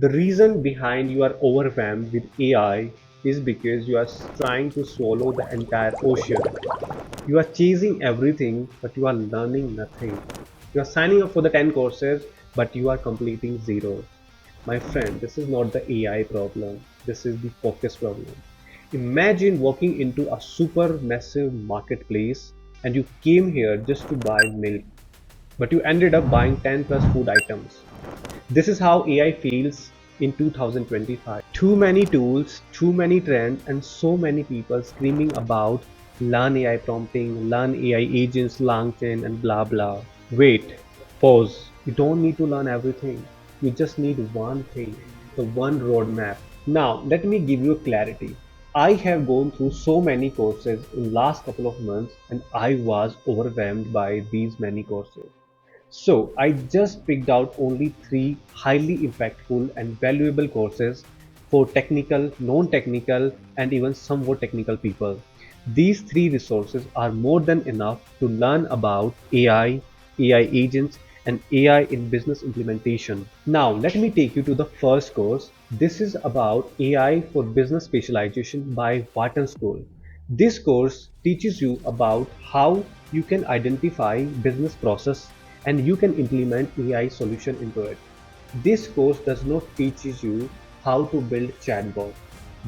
The reason behind you are overwhelmed with AI is because you are trying to swallow the entire ocean. You are chasing everything, but you are learning nothing. You are signing up for the 10 courses, but you are completing zero. My friend, this is not the AI problem. This is the focus problem. Imagine walking into a super massive marketplace and you came here just to buy milk, but you ended up buying 10 plus food items. This is how AI feels in 2025. Too many tools, too many trends, and so many people screaming about learn AI prompting, learn AI agents, LangChain, and blah blah. Wait, pause. You don't need to learn everything. You just need one thing, the one roadmap. Now, let me give you clarity. I have gone through so many courses in last couple of months and I was overwhelmed by these many courses. So I just picked out only three highly impactful and valuable courses for technical, non-technical, and even somewhat technical people. These three resources are more than enough to learn about AI, AI agents, and AI in business implementation. Now, let me take you to the first course. This is about AI for business specialization by Wharton School. This course teaches you about how you can identify business process and you can implement AI solution into it. This course does not teach you how to build chatbot,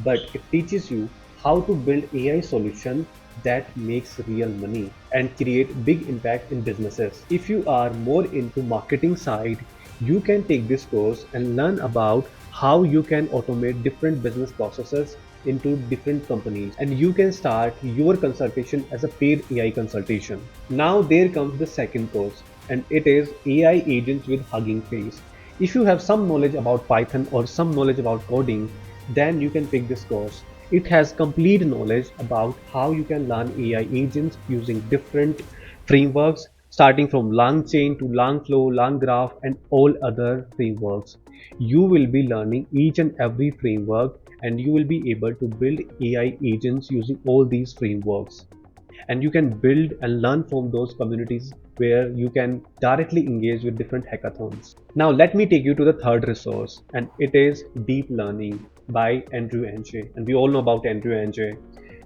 but it teaches you how to build AI solution that makes real money and create big impact in businesses. If you are more into marketing side, you can take this course and learn about how you can automate different business processes into different companies and you can start your consultation as a paid AI consultation. Now there comes the second course and it is AI agents with Hugging Face. If you have some knowledge about Python or some knowledge about coding, then you can pick this course. It has complete knowledge about how you can learn AI agents using different frameworks starting from LangChain to LangFlow, LangGraph and all other frameworks. You will be learning each and every framework and you will be able to build AI agents using all these frameworks and you can build and learn from those communities where you can directly engage with different hackathons. Now let me take you to the third resource and it is deep learning by Andrew Ng, and we all know about Andrew Ng.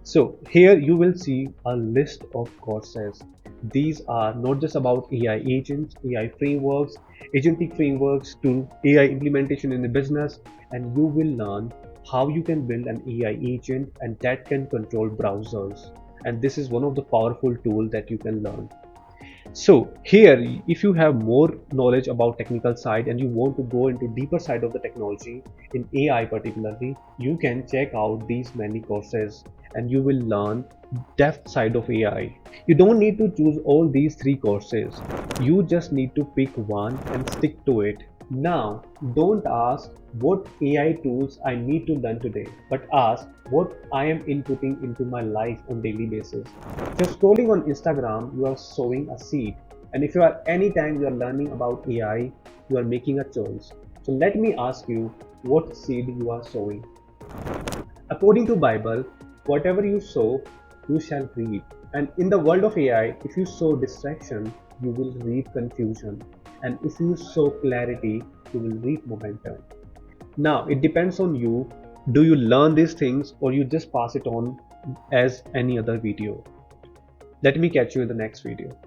So here you will see a list of courses. These are not just about AI agents, AI frameworks, agentic frameworks to AI implementation in the business, and you will learn how you can build an AI agent and that can control browsers. And this is one of the powerful tools that you can learn. So here, if you have more knowledge about technical side and you want to go into deeper side of the technology in AI particularly, you can check out these many courses and you will learn depth side of AI. You don't need to choose all these three courses. You just need to pick one and stick to it. Now, don't ask what AI tools I need to learn today, but ask what I am inputting into my life on daily basis. If you're scrolling on Instagram, you are sowing a seed. And if you are anytime you are learning about AI, you are making a choice. So let me ask you what seed you are sowing. According to Bible, whatever you sow, you shall reap. And in the world of AI, if you sow distraction, you will reap confusion. And if you sow clarity, you will reap momentum. Now, it depends on you. Do you learn these things or you just pass it on as any other video? Let me catch you in the next video.